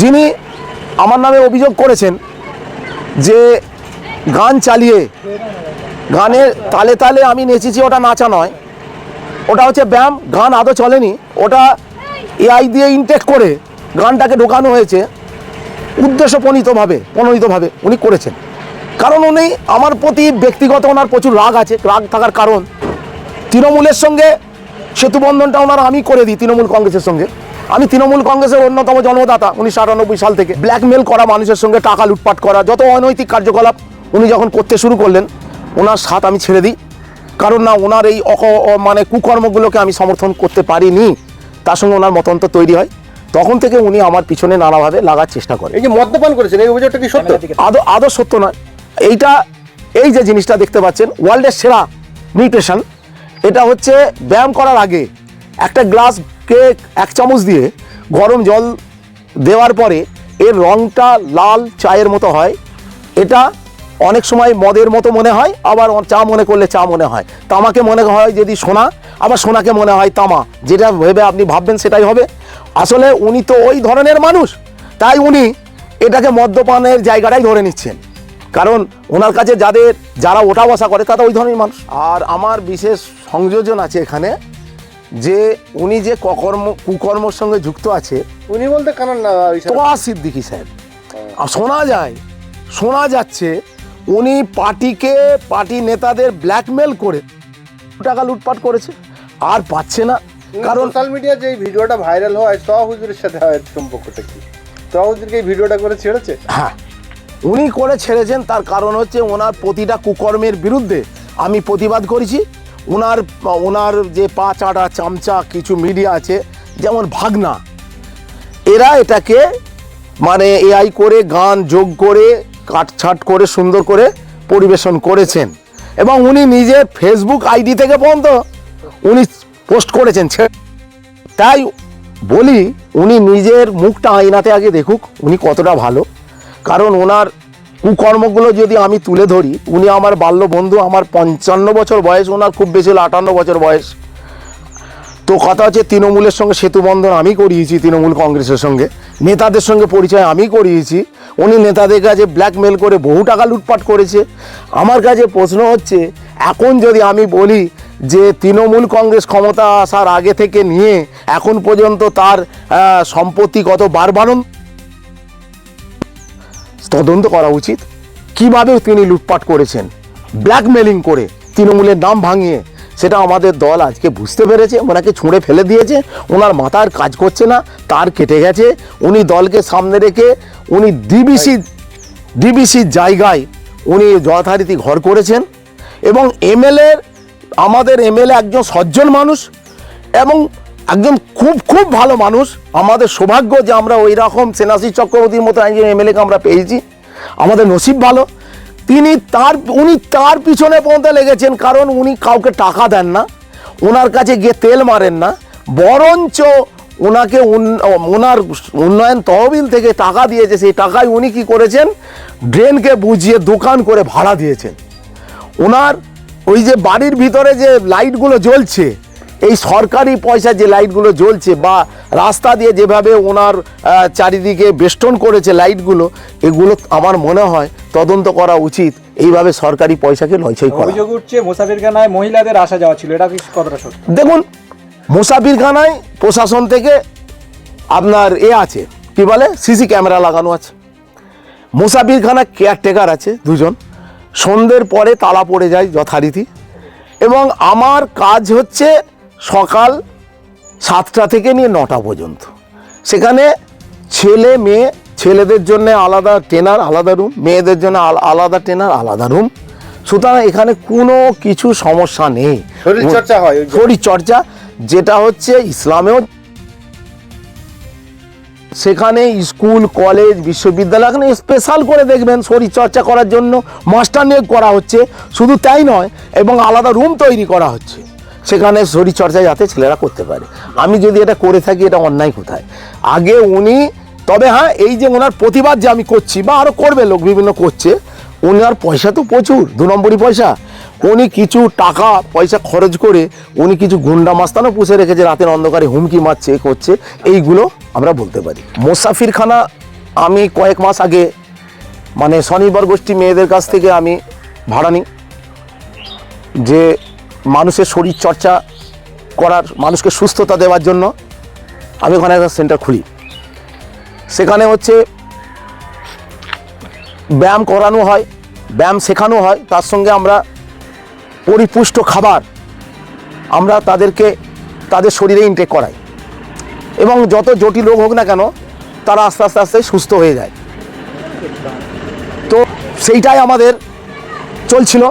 যিনি আমার নামে অভিযোগ করেছেন যে গান চালিয়ে গানের তালে তালে আমি নেচেছি, ওটা নাচা নয়, ওটা হচ্ছে ব্যায়াম। গান আদৌ চলেনি, ওটা এআই দিয়ে ইনটেক করে গানটাকে ঢোকানো হয়েছে উদ্দেশ্য প্রণীতভাবে উনি করেছেন। কারণ উনি আমার প্রতি ব্যক্তিগত ওনার প্রচুর রাগ আছে। রাগ থাকার কারণ তৃণমূলের সঙ্গে সেতুবন্ধনটা ওনার আমি করে দিই। তৃণমূল কংগ্রেসের সঙ্গে আমি তৃণমূল কংগ্রেসের অন্যতম জন্মদাতা 1998 সাল থেকে। ব্ল্যাকমেল করা, মানুষের সঙ্গে টাকা লুটপাট করা, যত অনৈতিক কার্যকলাপ উনি যখন করতে শুরু করলেন, ওনার সাথ আমি ছেড়ে দিই। কারণ না, ওনার এই মানে কুকর্মগুলোকে আমি সমর্থন করতে পারিনি, তার সঙ্গে ওনার মতান্তর তৈরি হয়। তখন থেকে উনি আমার পিছনে নানাভাবে লাগার চেষ্টা করে। এই যে মদ্যপান করেছেন, এই অভিযোগটা কি সত্য? আদৌ সত্য নয়। এই যে জিনিসটা দেখতে পাচ্ছেন, ওয়ার্ল্ডের সেরা নিউট্রিশন, এটা হচ্ছে ব্যায়াম করার আগে একটা গ্লাসকে 1 চামচ দিয়ে গরম জল দেওয়ার পরে এর রঙটা লাল চায়ের মতো হয়। এটা অনেক সময় মদের মতো মনে হয়, আবার চা মনে করলে চা মনে হয়। তামাকে মনে হয় যদি সোনা, আবার সোনাকে মনে হয় তামা। যেটা ভেবে আপনি ভাববেন সেটাই হবে। আসলে উনি তো ওই ধরনের মানুষ, তাই উনি এটাকে মদ্যপানের জায়গাটাই ধরে নিচ্ছেন। কারণ ওনার কাছে যারা ওঠা বসা করে তারা ওই ধরনের মানুষ। আর আমার বিশেষ সংযোজন আছে এখানে, যে উনি যে কুকর্মর সঙ্গে যুক্ত আছে। উনি বলতে কারণ না, তোয়া সিদ্দিকী সাহেব, শোনা যাচ্ছে উনি পার্টি নেতাদের ব্ল্যাকমেল করে টাকা লুটপাট করেছে, আর পাচ্ছে না। কারণ সোশ্যাল মিডিয়া যে ভিডিওটা ভাইরাল হয়, তোয়া হুজুরের সাথে সম্পর্কটা কি? তোয়া হুজুরকে এই ভিডিওটা করে ছেড়েছে? হ্যাঁ, উনি করে ছেড়েছেন। তার কারণ হচ্ছে ওনার প্রতিটা কুকর্মের বিরুদ্ধে আমি প্রতিবাদ করেছি। ওনার যে পা চাটা চামচা কিছু মিডিয়া আছে, যেমন ভাগনা, এরা এটাকে মানে এআই করে গান যোগ করে কাটছাট করে সুন্দর করে পরিবেশন করেছেন। এবং উনি নিজের ফেসবুক আইডি থেকে পর্যন্ত উনি পোস্ট করেছেন। তাই বলি, উনি নিজের মুখটা আয়নাতে আগে দেখুক উনি কতটা ভালো। কারণ ওনার কুকর্মগুলো যদি আমি তুলে ধরি, উনি আমার বাল্য বন্ধু। আমার 55 বছর বয়স, ওনার খুব বেশি হলো 58 বছর বয়স। তো কথা হচ্ছে, তৃণমূলের সঙ্গে সেতুবন্ধন আমি করিয়েছি, তৃণমূল কংগ্রেসের সঙ্গে নেতাদের সঙ্গে পরিচয় আমি করিয়েছি। উনি নেতাদের কাছে ব্ল্যাকমেল করে বহু টাকা লুটপাট করেছে। আমার কাছে প্রশ্ন হচ্ছে, এখন যদি আমি বলি যে তৃণমূল কংগ্রেস ক্ষমতা আসার আগে থেকে নিয়ে এখন পর্যন্ত তার সম্পত্তি কত বাড়বাড়ন তদন্ত করা উচিত। কিভাবে তিনি লুটপাট করেছেন ব্ল্যাকমেলিং করে, তৃণমূলের নাম ভাঙিয়ে, সেটা আমাদের দল আজকে বুঝতে পেরেছে। ওনাকে ছুঁড়ে ফেলে দিয়েছে, ওনার মাথার কাজ করছে না, তার কেটে গেছে। উনি দলকে সামনে রেখে উনি ডিবিসির জায়গায় উনি যথারীতি ঘর করেছেন। এবং আমাদের এমএলএ একজন সজ্জন মানুষ এবং একজন খুব ভালো মানুষ। আমাদের সৌভাগ্য যে আমরা ওই রকম সেনাশী চক্রবর্তীর মতো একজন এমএলএকে আমরা পেয়েছি। আমাদের নসিব ভালো। উনি তার পিছনে পৌঁছে লেগেছেন। কারণ উনি কাউকে টাকা দেন না, ওনার কাছে গিয়ে তেল মারেন না, বরঞ্চ ওনাকে ওনার উন্নয়ন তহবিল থেকে টাকা দিয়েছে। সেই টাকায় উনি কি করেছেন, ড্রেনকে বুঝিয়ে দোকান করে ভাড়া দিয়েছেন। ওনার ওই যে বাড়ির ভিতরে যে লাইটগুলো জ্বলছে, এই সরকারি পয়সা যে লাইটগুলো জ্বলছে, বা রাস্তা দিয়ে যেভাবে ওনার চারিদিকে বেষ্টন করেছে লাইটগুলো, এগুলো আমার মনে হয় তদন্ত করা উচিত। এইভাবে সরকারি পয়সাকে নয়ছয় করা। অভিযোগ উঠছে মুসাফিরখানায় মহিলাদের আসা যাওয়া ছিল, এটা কি কতটা সত্য? দেখুন, মুসাফিরখানায় প্রশাসন থেকে আপনার আছে, কি বলে, সিসি ক্যামেরা লাগানো আছে। মুসাফিরখানা কেয়ারটেকার আছে 2 জন। সন্ধ্যের পরে তালা পড়ে যায় যথারীতি। এবং আমার কাজ হচ্ছে সকাল 7টা থেকে নিয়ে 9টা পর্যন্ত। সেখানে ছেলে মেয়ে, ছেলেদের জন্য আলাদা ট্রেনার, আলাদা রুম, মেয়েদের জন্য আলাদা ট্রেনার, আলাদা রুম। সুতরাং এখানে কোনো কিছু সমস্যা নেই। শরীরচর্চা হয়, শরীরচর্চা যেটা হচ্ছে ইসলামেও। সেখানে স্কুল, কলেজ, বিশ্ববিদ্যালয় এখানে স্পেশাল করে দেখবেন শরীরচর্চা করার জন্য মাস্টার নিয়োগ করা হচ্ছে। শুধু তাই নয়, এবং আলাদা রুম তৈরি করা হচ্ছে সেখানে শরীরচর্চা যাতে ছেলেরা করতে পারে। আমি যদি এটা করে থাকি, এটা অন্যায় কোথায়? আগে উনি, তবে হ্যাঁ, এই যে ওনার প্রতিবাদ যে আমি করছি, বা আরও করবে লোক বিভিন্ন করছে, ওনার পয়সা তো প্রচুর, 2 নম্বরই পয়সা। উনি কিছু টাকা পয়সা খরচ করে উনি কিছু গুন্ডা মাস্তানও পুষে রেখেছে, রাতের অন্ধকারে হুমকি মারছে, করছে। এইগুলো আমরা বলতে পারি। মুসাফিরখানা আমি কয়েক মাস আগে মানে স্বনির্ভর গোষ্ঠী মেয়েদের কাছ থেকে আমি ভাড়া নিই, যে মানুষের শরীর চর্চা করার, মানুষকে সুস্থতা দেওয়ার জন্য আমি ওখানে একটা সেন্টার খুলি। সেখানে হচ্ছে ব্যায়াম করানো হয়, ব্যায়াম শেখানো হয়, তার সঙ্গে আমরা পরিপুষ্ট খাবার আমরা তাদেরকে তাদের শরীরে ইনটেক করাই, এবং যত জটিল রোগ হোক না কেন তারা আস্তে আস্তে আস্তে সুস্থ হয়ে যায়। তো সেইটাই আমাদের চলছিল।